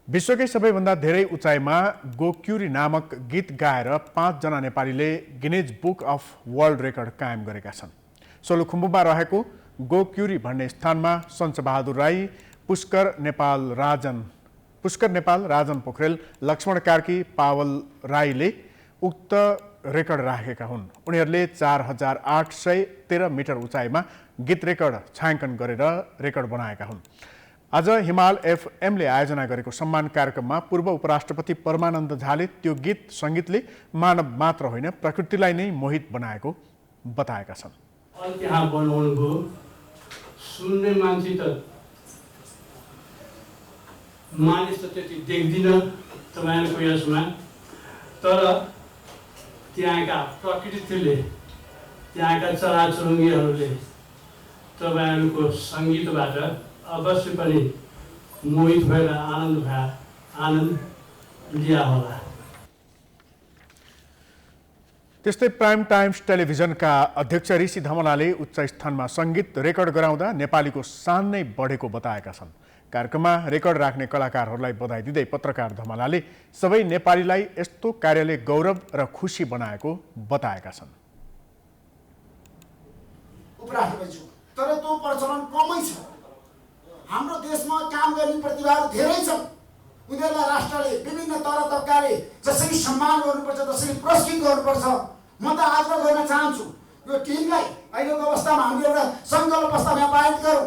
विश्वकै सबैभन्दा धेरै उचाइमा गोक्युरी नामक गीत गाएर 5 जना नेपालीले Guinness book of world record कायम गरेका छन्। सोलुखुम्बुमा रहेको गोक्युरी भन्ने स्थानमा सञ्चबहादुर राई, पुष्कर नेपाल, राजन पोखरेल, लक्ष्मण कार्की, पावल राईले उक्त रेकर्ड राखेका हुन्। उनीहरूले 4813 मिटर उचाइमा गीत रेकर्ड छायाङ्कन गरेर रेकर्ड बनाएका हुन्। आज हिमाल एफएमले आयोजना गरेको सम्मान कार्यक्रममा पूर्व उपराष्ट्रपति परमानन्द झाले त्यो गीत सङ्गीतले मानव मात्र होइन प्रकृतिलाई नै मोहित बनाएको बताएका छन्। त्यहाँ बनाउनुभयो, सुन्ने मान्छे त मानिस त त्यति देख्दिन तपाईँहरूको यसमा, तर त्यहाँका प्रकृतिले, त्यहाँका चराचुरुङ्गीहरूले तपाईँहरूको सङ्गीतबाट अवश्य पनि मोहित भएर आनन्द लिया होला। त्यस्तै प्राइम टाइम्स टेलिभिजनका अध्यक्ष ऋषि धमलाले उच्च स्थानमा सङ्गीत रेकर्ड गराउँदा नेपालीको सान नै बढेको बताएका छन्। कार्यक्रममा रेकर्ड राख्ने कलाकारहरूलाई बधाई दिँदै पत्रकार धमलाले सबै नेपालीलाई यस्तो कार्यले गौरव र खुसी बनाएको बताएका छन्। तर त्यो प्रचलन कमै छ। हाम्रो देशमा काम गर्ने प्रतिभाहरू धेरै छन्। उनीहरूलाई राष्ट्रले विभिन्न तरतरकाले जसरी सम्मान गर्नुपर्छ, जसरी पुरस्कृत गर्नुपर्छ, म त आग्रह गर्न चाहन्छु यो टिमलाई अहिलेको अवस्थामा हामीले एउटा सङ्कल्प प्रस्ताव पारित गरौँ।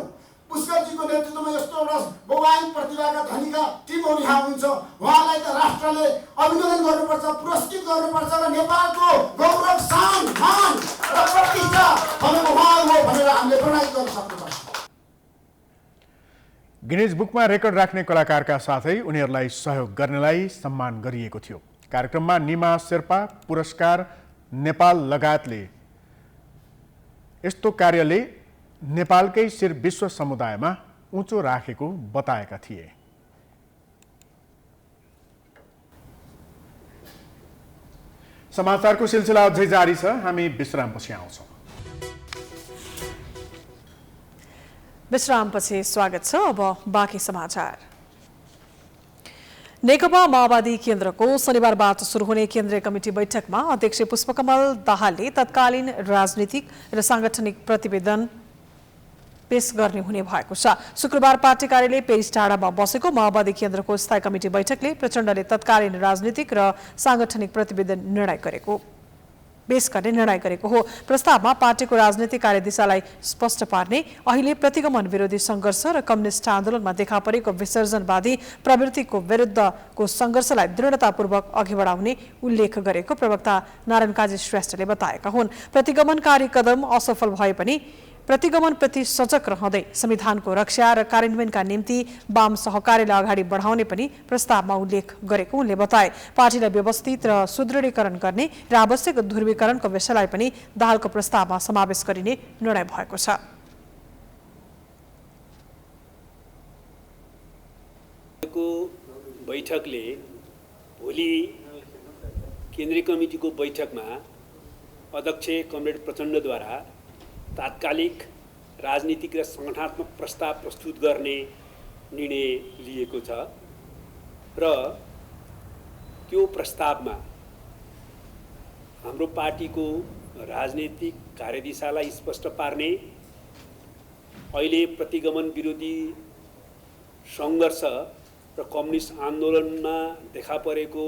पुष्करजीको नेतृत्वमा यस्तो एउटा बहुआयु प्रतिभाका धनीका टिमहरू यहाँ हुन्छ, उहाँलाई त राष्ट्रले अभिनन्दन गर्नुपर्छ, पुरस्कृत गर्नुपर्छ र नेपालको गौरव, शान, मान र प्रतिष्ठा भनेको उहाँ हो भनेर हामीले प्रमाणित गर्न सक्नुपर्छ। गिनिज बुकमा रेकर्ड राख्ने कलाकारका साथै उनीहरूलाई सहयोग गर्नेलाई सम्मान गरिएको थियो। कार्यक्रममा निमा शेर्पा पुरस्कार नेपाल लगायतले यस्तो कार्यले नेपालकै शिर विश्व समुदायमा उँचो राखेको बताएका थिए। समाचारको सिलसिला अझै जारी छ, हामी विश्रामपछि आउँछौँ। विश्रामपछि स्वागत छ। अब बाँकी समाचार। नेकपा माओवादी केन्द्रको शनिबारबाट सुरु हुने केन्द्रीय कमिटी बैठकमा अध्यक्ष पुष्पकमल दाहालले तत्कालीन राजनीतिक र सांगठनिक प्रतिवेदन पेश गर्ने हुने भएको छ। शुक्रबार पार्टी कार्यालय पेरिस टाढामा बसेको माओवादी केन्द्रको स्थायी कमिटी बैठकले प्रचण्डले तत्कालीन राजनीतिक र सांगठनिक प्रतिवेदन पेश गर्ने निर्णय गरेको हो। प्रस्तावमा पार्टीको राजनीतिक कार्यदिशालाई स्पष्ट पार्ने, अहिले प्रतिगमन विरोधी सङ्घर्ष र कम्युनिस्ट आन्दोलनमा देखा परेको विसर्जनवादी प्रवृत्तिको विरुद्धको सङ्घर्षलाई दृढतापूर्वक अघि बढाउने उल्लेख गरेको प्रवक्ता नारायण काजी श्रेष्ठले बताएका हुन्। प्रतिगमनकारी कदम असफल भए पनि प्रतिगमनप्रति सजग रहँदै संविधानको रक्षा र कार्यान्वयनका निम्ति वाम सहकार्यलाई अगाडि बढाउने पनि प्रस्तावमा उल्लेख गरेको उनले बताए। पार्टीलाई व्यवस्थित र सुदृढीकरण गर्ने र आवश्यक ध्रुवीकरणको विषयलाई पनि दाहालको प्रस्तावमा समावेश गरिने निर्णय भएको छ। बैठकले भोलि केन्द्रीय कमिटीको बैठकमा अध्यक्ष कमरेड प्रचण्डद्वारा तात्कालिक राजनीतिक र सङ्गठनात्मक प्रस्ताव प्रस्तुत गर्ने निर्णय लिएको छ र त्यो प्रस्तावमा हाम्रो पार्टीको राजनीतिक कार्यदिशालाई स्पष्ट पार्ने, अहिले प्रतिगमन विरोधी सङ्घर्ष र कम्युनिस्ट आन्दोलनमा देखा परेको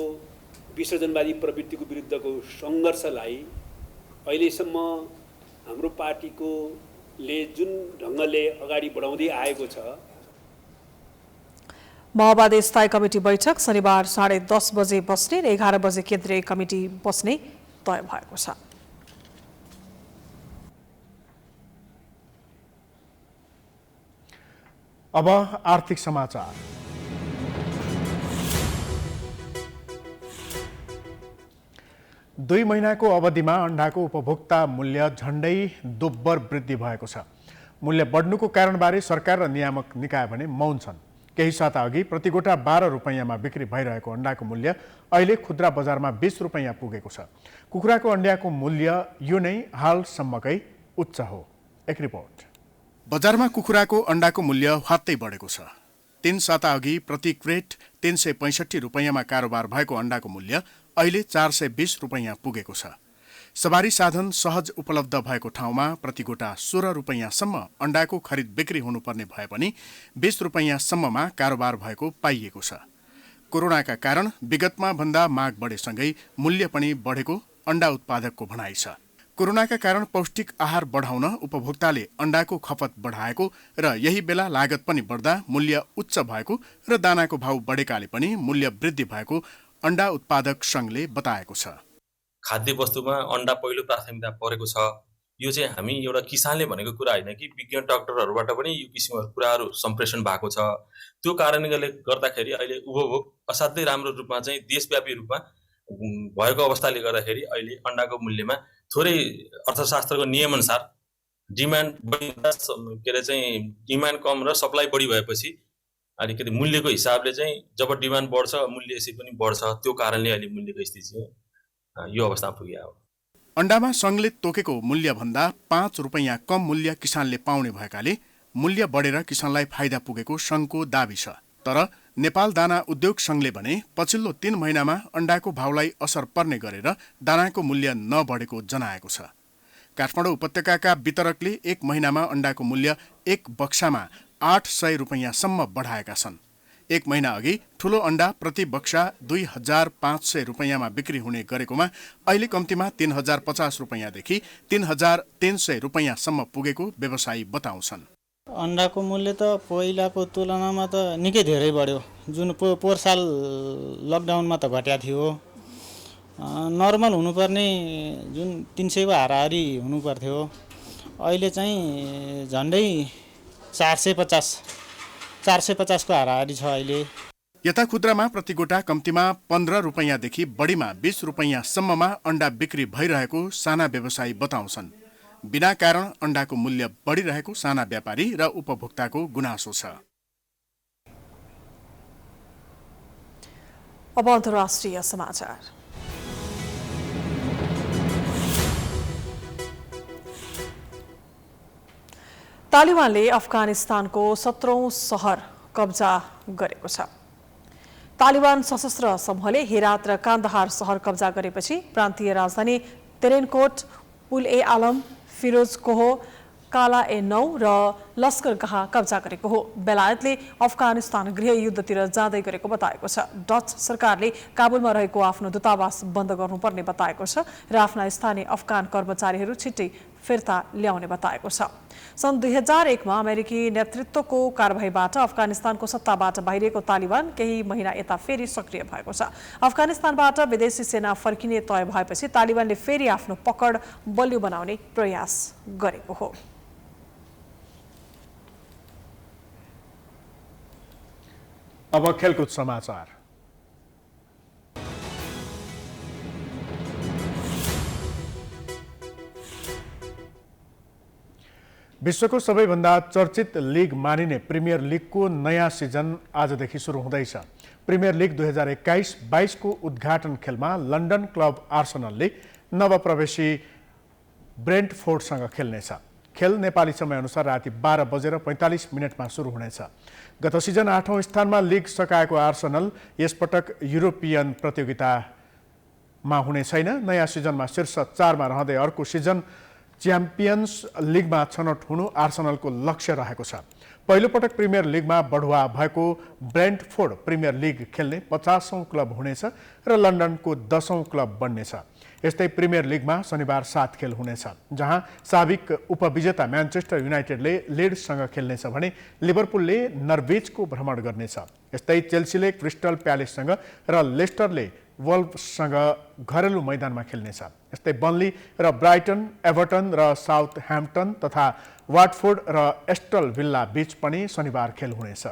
विसर्जनवादी प्रवृत्तिको विरुद्धको सङ्घर्षलाई अहिलेसम्म हाम्रो पार्टीले जुन ढङ्गले अगाडि बढाउँदै आएको छ। माओवादी स्थायी कमिटी बैठक शनिबार 10:30 बजे बस्ने र 11 बजे केन्द्रीय कमिटी बस्ने तय भएको छ। अब आर्थिक समाचार। दुई महिनाको अवधिमा अण्डाको उपभोक्ता मूल्य झण्डै दोब्बर वृद्धि भएको छ। मूल्य बढ्नुको कारणबारे सरकार र नियामक निकाय भने मौन छन्। केही साता अघि प्रतिगोटा 12 रुपैयाँमा बिक्री भइरहेको अण्डाको मूल्य अहिले खुद्रा बजारमा 20 रुपैयाँ पुगेको छ। कुखुराको अण्डाको मूल्य यो नै हालसम्मकै उच्च हो। एक रिपोर्ट। बजारमा कुखुराको अण्डाको मूल्य ह्वात्तै बढेको छ। 3 साता अघि प्रति क्रेट 365 रुपैयाँमा कारोबार भएको अण्डाको मूल्य अहिले 420 रुपैयाँ पुगेको छ। सवारी साधन सहज उपलब्ध भएको ठाउँमा प्रतिगोटा 16 रुपैयाँसम्म अण्डाको खरिद बिक्री हुनुपर्ने भए पनि 20 रुपैयाँसम्ममा कारोबार भएको पाइएको छ। कोरोनाका कारण विगतमा भन्दा माग बढेसँगै मूल्य पनि बढेको अण्डा उत्पादकको भनाइ छ। कोरोनाका कारण पौष्टिक आहार बढाउन उपभोक्ताले अण्डाको खपत बढाएको र यही बेला लागत पनि बढ्दा मूल्य उच्च भएको र दानाको भाउ बढेकाले पनि मूल्य वृद्धि भएको अण्डा उत्पादक संघले बताएको छ। खाद्य वस्तुमा अण्डा पहिलो प्राथमिकता परेको छ। यो चाहिँ हामी एउटा किसानले भनेको कुरा होइन कि विज्ञ डाक्टरहरूबाट पनि यो किसिमको कुराहरू सम्प्रेषण भएको छ। त्यो कारणले गर्दाखेरि अहिले उपभोग असाध्यै राम्रो रूपमा चाहिँ देशव्यापी रूपमा भएको अवस्थाले गर्दाखेरि अहिले अण्डाको मूल्यमा थोरै अर्थशास्त्रको नियमअनुसार डिमान्ड डिमान्ड कम र सप्लाई बढी भएपछि अलिकति मूल्यको हिसाबले चाहिँ जब डिमान्ड बढ्छ मूल्य यसै पनि बढ्छ। त्यो कारणले अहिले मूल्यको स्थिति यो अवस्थामा पुग्यो हो। अण्डामा संघले तोकेको मूल्य भन्दा 5 रुपैयाँ कम मूल्य किसानले पाउने भएकाले मूल्य बढेर किसानलाई फाइदा पुगेको संघको दाबी छ। तर नेपाल दाना उद्योग संघले भने पछिल्लो 3 महिनामा अण्डाको भाउलाई असर पर्ने गरेर दानाको मूल्य नबढेको जनाएको छ। काठमाडौँ उपत्यकाका वितरकले 1 महिनामा अण्डाको मूल्य 1 बक्सामा 800 रुपैयाँसम्म बढाएका छन्। 1 महिना अघि ठूलो अण्डा प्रति बक्सा 2500 रुपैयाँमा बिक्री हुने गरेकोमा अहिले कम्तीमा 3050 रुपैयाँदेखि 3300 रुपैयाँसम्म पुगेको व्यवसायी बताउँछन्। अण्डाको मूल्य त पहिलाको तुलनामा त निकै धेरै बढ्यो। जुन पोहोर साल लकडाउनमा त घट्या थियो। नर्मल हुनुपर्ने जुन 300 को हाराहारी हुनुपर्थ्यो अहिले चाहिँ झन्डै 450 को हाराहारी छ अहिले। यता खुद्रामा प्रतिगोटा कम्तीमा 15 रुपैयाँदेखि बढीमा 20 रुपैयाँसम्ममा अण्डा बिक्री भइरहेको साना व्यवसायी बताउँछन्। बिना कारण अण्डाको मूल्य बढिरहेको साना व्यापारी र उपभोक्ताको गुनासो छ। अब अन्तर्राष्ट्रिय समाचार। तालिबानले अफगानिस्तानको 17औं सहर कब्जा गरेको छ। तालिबान सशस्त्र समूहले हेरात र कान्दाहार सहर कब्जा गरेपछि प्रान्तीय राजधानी तेरेनकोट, पुल ए आलम, फिरोजकोह, काला ए नौ र लस्करगाह कब्जा गरेको हो। बेलायतले अफगानिस्तान गृह युद्धतिर जाँदै गरेको बताएको छ। डच सरकारले काबुलमा रहेको आफ्नो दूतावास बन्द गर्नुपर्ने बताएको छ र आफ्ना स्थानीय अफगान कर्मचारीहरू छिट्टै फिर्ता ल्याउने बताएको छ। सन् 2001 मा अमेरिकी नेतृत्वको कारबाहीबाट अफगानिस्तानको सत्ताबाट बाहिरिएको तालिबान केही महिना यता फेरि सक्रिय भएको छ। अफगानिस्तानबाट विदेशी सेना फर्किने तय भएपछि तालिबानले फेरि आफ्नो पकड बलियो बनाउने प्रयास गरेको हो। अब खेलकुद समाचार। विश्वको सबैभन्दा चर्चित लिग मानिने प्रिमियर लिगको नयाँ सिजन आजदेखि सुरु हुँदैछ। प्रिमियर लिग 2021-22 को उद्घाटन खेलमा लन्डन क्लब आर्सेनलले नवप्रवेशी ब्रेन्टफोर्डसँग खेल्नेछ। खेल नेपाली समयअनुसार राति 12:45 सुरु हुनेछ। गत सिजन 8औं स्थानमा लिग सकाएको आर्सेनल यसपटक युरोपियन प्रतियोगितामा हुने छैन। नयाँ सिजनमा शीर्ष 4 मा रहँदै अर्को सिजन च्याम्पियन्स लिगमा छनौट हुनु आर्सेनलको लक्ष्य रहेको छ। पहिलो पटक प्रिमियर लिगमा बढुवा भएको ब्रेन्टफोर्ड प्रिमियर लिग खेल्ने 50औं क्लब हुनेछ र लन्डनको 10औं क्लब बन्नेछ। यस्तै प्रिमियर लिगमा शनिबार 7 खेल हुनेछ, जहाँ साबिक उपविजेता म्यान्चेस्टर युनाइटेडले लिड्ससँग खेल्नेछ भने लिभरपुलले नर्विचको भ्रमण गर्नेछ। यस्तै चेल्सीले क्रिस्टल प्यालेससँग र लेस्टरले वल्भसँग घरेलु मैदानमा खेल्नेछ। यस्तै बर्नली र ब्राइटन, एभर्टन र साउथह्याम्पटन तथा वाटफोर्ड र एस्टन विल्ला बीच पनि शनिबार खेल हुनेछ।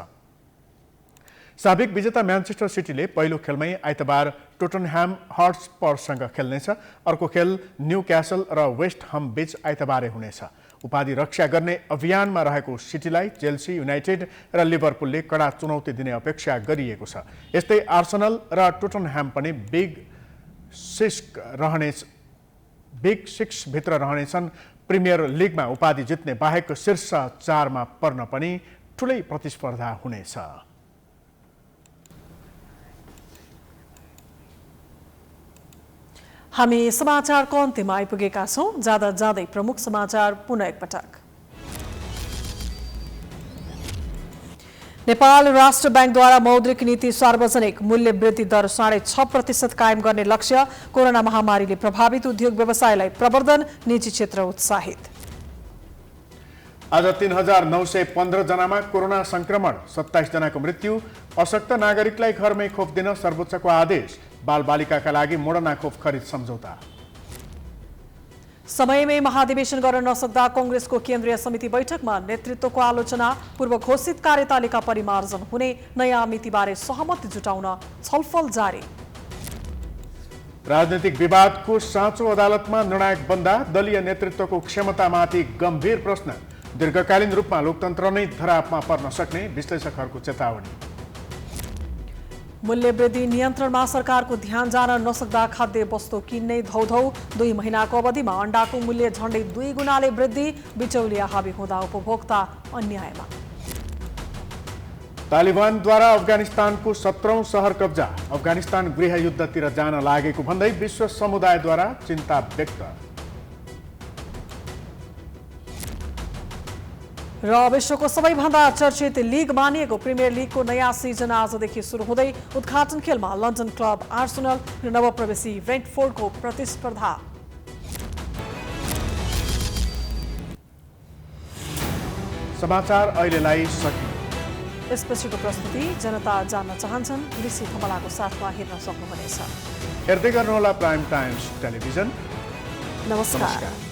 साबिक विजेता म्यान्चेस्टर सिटीले पहिलो खेलमै आइतबार टोटनह्याम हटस्परसँग खेल्नेछ। अर्को खेल न्युक्यासल र वेस्ट हम बीच आइतबारै हुनेछ। उपाधि रक्षा गर्ने अभियानमा रहेको सिटीलाई चेल्सी, युनाइटेड र लिभरपुलले कडा चुनौती दिने अपेक्षा गरिएको छ। यस्तै आर्सेनल र टोटनह्याम पनि बिग सिक्स भित्र रहनेछन्। प्रिमियर लिगमा उपाधि जित्ने बाहेक शीर्ष 4 मा पर्न पनि ठूलै प्रतिस्पर्धा हुनेछ। हामी समाचारको अन्त्यमा आइपुगेका छौं। जाँदा जाँदै प्रमुख समाचार पुनः एकपटक। नेपाल राष्ट्र बैंकद्वारा मौद्रिक नीति सार्वजनिक मूल्य वृद्धि दर 6.5% कायम गर्ने लक्ष्य। कोरोना महामारीले प्रभावित उद्योग व्यवसायलाई प्रवर्धन, निजी क्षेत्र उत्साहित। आज 3915 जनामा कोरोना संक्रमण, 27 जनाको मृत्यु। अशक्त नागरिकलाई घरमै खोप दिन सर्वोच्चको आदेश। बालबालिकाका लागि मोडर्ना खोप खरिद सम्झौता। समयमै महाधिवेशन गर्न नसक्दा कांग्रेसको केन्द्रीय समिति बैठकमा नेतृत्वको आलोचना। पूर्व घोषित कार्यतालिका परिमार्जन हुने, नयाँ मितिबारे सहमति जुटाउन छलफल जारी। राजनीतिक विवादको साँचो अदालतमा निर्णायक बन्दा दलीय नेतृत्वको क्षमतामाथि गम्भीर प्रश्न। दीर्घकालीन रूपमा लोकतन्त्र नै धरापमा पर्न सक्ने विश्लेषकहरूको चेतावनी। मूल्य वृद्धि नियन्त्रणमा सरकारको ध्यान जान नसक्दा खाद्य वस्तु किन्ने धौधौ। 2 महिनाको अवधिमा अण्डाको मूल्य झण्डै 2 गुणाले वृद्धि। बिचौलिया हावी हुँदा उपभोक्ता अन्यायमा। तालिबानद्वारा अफगानिस्तानको 17औं सहर कब्जा। अफगानिस्तान गृहयुद्धतिर जान लागेको भन्दै विश्व समुदायद्वारा चिन्ता व्यक्त। र विश्वको सबैभन्दा चर्चित लिग मानिएको प्रिमियर लिगको नयाँ सिजन आजदेखि सुरु हुँदै उद्घाटन खेलमा लन्डन क्लब आर्सेनल र नवप्रवेशी ब्रेन्टफोर्डको प्रतिस्पर्धा। समाचार अहिलेलाई सकियो। यसपछिको प्रस्तुति जनता जान्न चाहन्छन् ऋषि थमलाको साथमा हेर्न सक्नुहुनेछ। हेर्दै गर्नुहोला प्राइम टाइम्स टेलिभिजन। नमस्कार।